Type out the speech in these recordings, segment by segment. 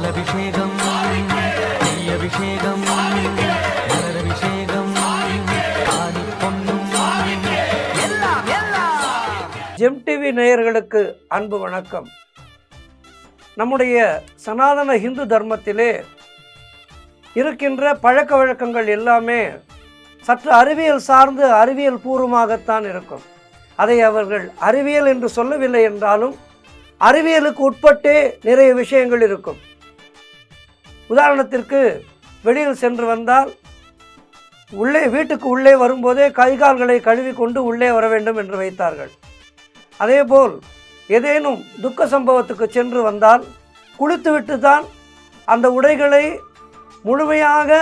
பாலபிஷேகம் அபிஷேகம் அபிஷேகம் GeM TV நேயர்களுக்கு அன்பு வணக்கம். நம்முடைய சனாதன இந்து தர்மத்திலே இருக்கின்ற பழக்க வழக்கங்கள் எல்லாமே சற்று அறிவியல் சார்ந்து அறிவியல் பூர்வமாகத்தான் இருக்கும். அதை அவர்கள் அறிவியல் என்று சொல்லவில்லை என்றாலும் அறிவியலுக்கு உட்பட்டே நிறைய விஷயங்கள் இருக்கும். உதாரணத்திற்கு வெளியில் சென்று வந்தால் வீட்டுக்கு உள்ளே வரும்போதே கைகால்களை கழுவி கொண்டு உள்ளே வர வேண்டும் என்று வைத்தார்கள். அதேபோல் ஏதேனும் துக்க சம்பவத்துக்கு சென்று வந்தால் குளித்துவிட்டு தான் அந்த உடைகளை முழுமையாக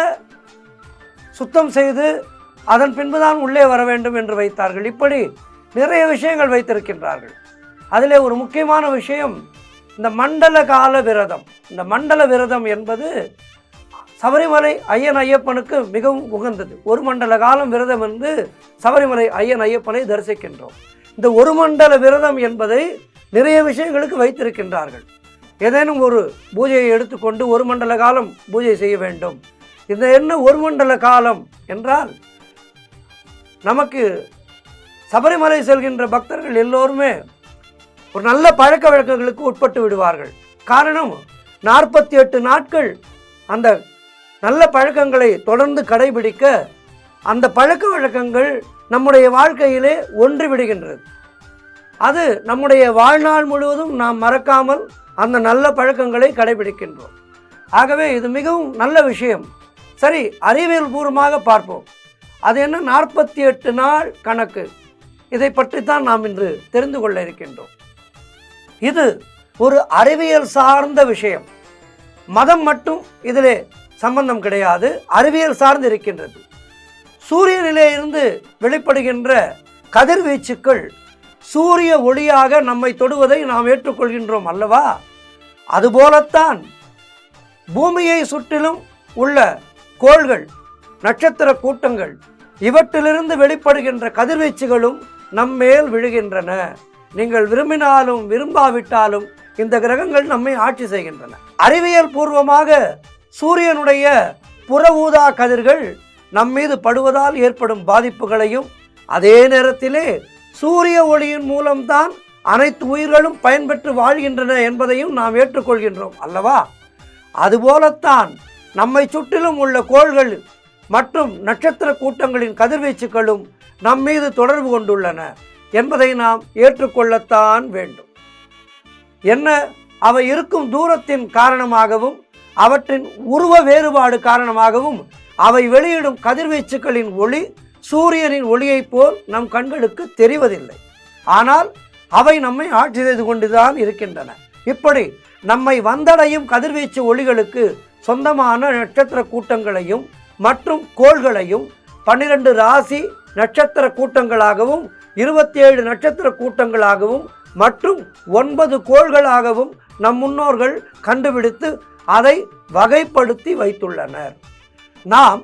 சுத்தம் செய்து அதன் பின்புதான் உள்ளே வர வேண்டும் என்று வைத்தார்கள். இப்படி நிறைய விஷயங்கள் வைத்திருக்கின்றார்கள். அதிலே ஒரு முக்கியமான விஷயம் இந்த மண்டல கால விரதம். இந்த மண்டல விரதம் என்பது சபரிமலை ஐயன் ஐயப்பனுக்கு மிகவும் உகந்தது. ஒரு மண்டல காலம் விரதம் என்று சபரிமலை ஐயன் ஐயப்பனை தரிசிக்கின்றோம். இந்த ஒரு மண்டல விரதம் என்பதை நிறைய விஷயங்களுக்கு வைத்திருக்கின்றார்கள். ஏதேனும் ஒரு பூஜையை எடுத்துக்கொண்டு ஒரு மண்டல காலம் பூஜை செய்ய வேண்டும். இந்த என்ன ஒரு மண்டல காலம் என்றால், நமக்கு சபரிமலை செல்கின்ற பக்தர்கள் எல்லோருமே ஒரு நல்ல பழக்க வழக்கங்களுக்கு உட்பட்டு விடுவார்கள். காரணம், 48 நாட்கள் அந்த நல்ல பழக்கங்களை தொடர்ந்து கடைபிடிக்க அந்த பழக்க வழக்கங்கள் நம்முடைய வாழ்க்கையிலே ஒன்றி விடுகின்றது. அது நம்முடைய வாழ்நாள் முழுவதும் நாம் மறக்காமல் அந்த நல்ல பழக்கங்களை கடைபிடிக்கின்றோம். ஆகவே இது மிகவும் நல்ல விஷயம். சரி, அறிவியல் பூர்வமாக பார்ப்போம். அது என்ன 48 நாள் கணக்கு, இதை பற்றித்தான் நாம் இன்று தெரிந்து கொள்ள இருக்கின்றோம். இது ஒரு அறிவியல் சார்ந்த விஷயம். மதம் மட்டும் இதிலே சம்பந்தம் கிடையாது, அறிவியல் சார்ந்து இருக்கின்றது. சூரியனிலே இருந்து வெளிப்படுகின்ற கதிர்வீச்சுக்கள் சூரிய ஒளியாக நம்மை தொடுவதை நாம் ஏற்றுக்கொள்கின்றோம் அல்லவா? அதுபோலத்தான் பூமியை சுற்றிலும் உள்ள கோள்கள், நட்சத்திர கூட்டங்கள், இவற்றிலிருந்து வெளிப்படுகின்ற கதிர்வீச்சுகளும் நம்மேல் விழுகின்றன. நீங்கள் விரும்பினாலும் விரும்பாவிட்டாலும் இந்த கிரகங்கள் நம்மை ஆட்சி செய்கின்றன. அறிவியல் பூர்வமாக சூரியனுடைய புற ஊதா கதிர்கள் நம்மீது படுவதால் ஏற்படும் பாதிப்புகளையும், அதே நேரத்திலே சூரிய ஒளியின் மூலம்தான் அனைத்து உயிர்களும் பயன்பெற்று வாழ்கின்றன என்பதையும் நாம் ஏற்றுக்கொள்கின்றோம் அல்லவா? அதுபோலத்தான் நம்மை சுற்றிலும் உள்ள கோள்கள் மற்றும் நட்சத்திர கூட்டங்களின் கதிர்வீச்சுக்களும் நம்மீது தொடர்பு கொண்டுள்ளன என்பதை நாம் ஏற்றுக்கொள்ளத்தான் வேண்டும். என்ன, அவை இருக்கும் தூரத்தின் காரணமாகவும் அவற்றின் உருவ வேறுபாடு காரணமாகவும் அவை வெளியிடும் கதிர்வீச்சுக்களின் ஒளி சூரியனின் ஒளியைப் போல் நம் கண்களுக்கு தெரிவதில்லை. ஆனால் அவை நம்மை ஆட்சி செய்து கொண்டுதான் இருக்கின்றன. இப்படி நம்மை வந்தடையும் கதிர்வீச்சு ஒளிகளுக்கு சொந்தமான நட்சத்திர கூட்டங்களையும் மற்றும் கோள்களையும் 12 ராசி நட்சத்திர கூட்டங்களாகவும் 27 நட்சத்திர கூட்டங்களாகவும் மற்றும் 9 கோள்களாகவும் நம் முன்னோர்கள் கண்டுபிடித்து அதை வகைப்படுத்தி வைத்துள்ளனர். நாம்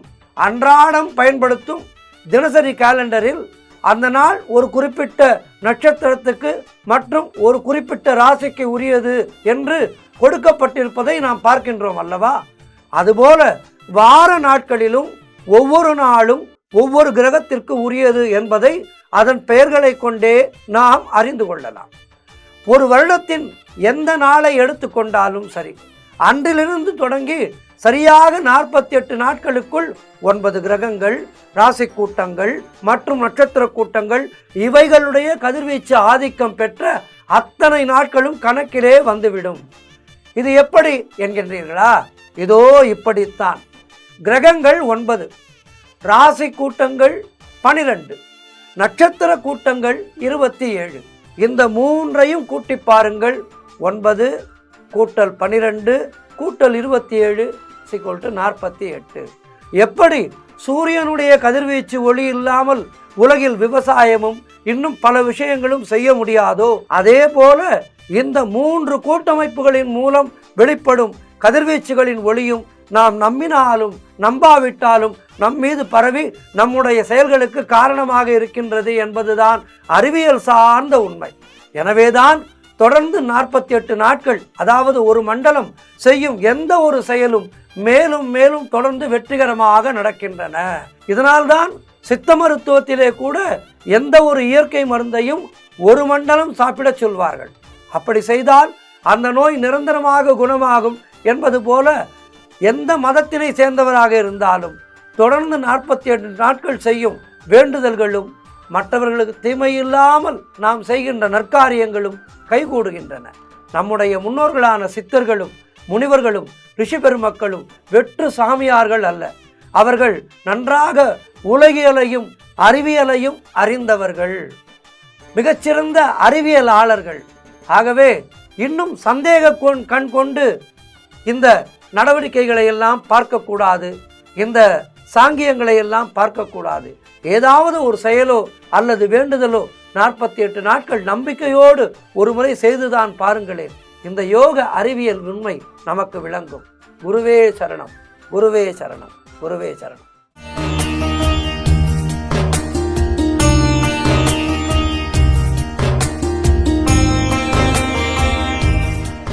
அன்றாடம் பயன்படுத்தும் தினசரி காலண்டரில் அந்த நாள் ஒரு குறிப்பிட்ட நட்சத்திரத்துக்கு மற்றும் ஒரு குறிப்பிட்ட ராசிக்கு உரியது என்று கொடுக்கப்பட்டிருப்பதை நாம் பார்க்கின்றோம் அல்லவா? அதுபோல வார நாட்களிலும் ஒவ்வொரு நாளும் ஒவ்வொரு கிரகத்திற்கு உரியது என்பதை அதன் பெயர்களை கொண்டே நாம் அறிந்து கொள்ளலாம். ஒரு வருடத்தின் எந்த நாளை எடுத்துக்கொண்டாலும் சரி, அன்றிலிருந்து தொடங்கி சரியாக 48 நாட்களுக்குள் 9 கிரகங்கள், ராசி கூட்டங்கள் மற்றும் நட்சத்திர கூட்டங்கள் இவைகளுடைய கதிர்வீச்சு ஆதிக்கம் பெற்ற அத்தனை நாட்களும் கணக்கிலே வந்துவிடும். இது எப்படி என்கின்றீர்களா? இதோ இப்படித்தான். கிரகங்கள் 9, ராசி கூட்டங்கள் 12, நட்சத்திர கூட்டங்கள் 27. இந்த மூன்றையும் கூட்டி பாருங்கள். 9 கூட்டல் 12 கூட்டல் 27 = 48. எப்படி சூரியனுடைய கதிர்வீச்சு ஒளி இல்லாமல் உலகில் விவசாயமும் இன்னும் பல விஷயங்களும் செய்ய முடியாதோ, அதே போல இந்த 3 கூட்டமைப்புகளின் மூலம் வெளிப்படும் கதிர்வீச்சுகளின் ஒளியும் நாம் நம்பினாலும் நம்பாவிட்டாலும் நம்மீது பரவி நம்முடைய செயல்களுக்கு காரணமாக இருக்கின்றது என்பதுதான் அறிவியல் சார்ந்த உண்மை. எனவேதான் தொடர்ந்து 48 நாட்கள், அதாவது ஒரு மண்டலம் செய்யும் எந்த ஒரு செயலும் மேலும் மேலும் தொடர்ந்து வெற்றிகரமாக நடக்கின்றன. இதனால்தான் சித்த மருத்துவத்திலே கூட எந்த ஒரு இயற்கை மருந்தையும் ஒரு மண்டலம் சாப்பிடச் சொல்வார்கள். அப்படி செய்தால் அந்த நோய் நிரந்தரமாக குணமாகும் என்பது போல எந்த மதத்தினை சேர்ந்தவராக இருந்தாலும் தொடர்ந்து 48 நாட்கள் செய்யும் வேண்டுதல்களும் மற்றவர்களுக்கு தீமையில்லாமல் நாம் செய்கின்ற நற்காரியங்களும் கைகூடுகின்றன. நம்முடைய முன்னோர்களான சித்தர்களும் முனிவர்களும் ரிஷி பெருமக்களும் வெற்று சாமியார்கள் அல்ல. அவர்கள் நன்றாக உலகியலையும் அறிவியலையும் அறிந்தவர்கள், மிகச்சிறந்த அறிவியலாளர்கள். ஆகவே இன்னும் சந்தேக கண் கொண்டு இந்த நடவடிக்கைகளை எல்லாம் பார்க்கக்கூடாது, இந்த சாங்கியங்களை எல்லாம் பார்க்கக்கூடாது. ஏதாவது ஒரு செயலோ அல்லது வேண்டுதலோ 48 நாட்கள் நம்பிக்கையோடு ஒரு முறை செய்துதான் பாருங்களேன், இந்த யோக அறிவியல் உண்மை நமக்கு விளங்கும். குருவே சரணம், குருவே சரணம், குருவே சரணம்.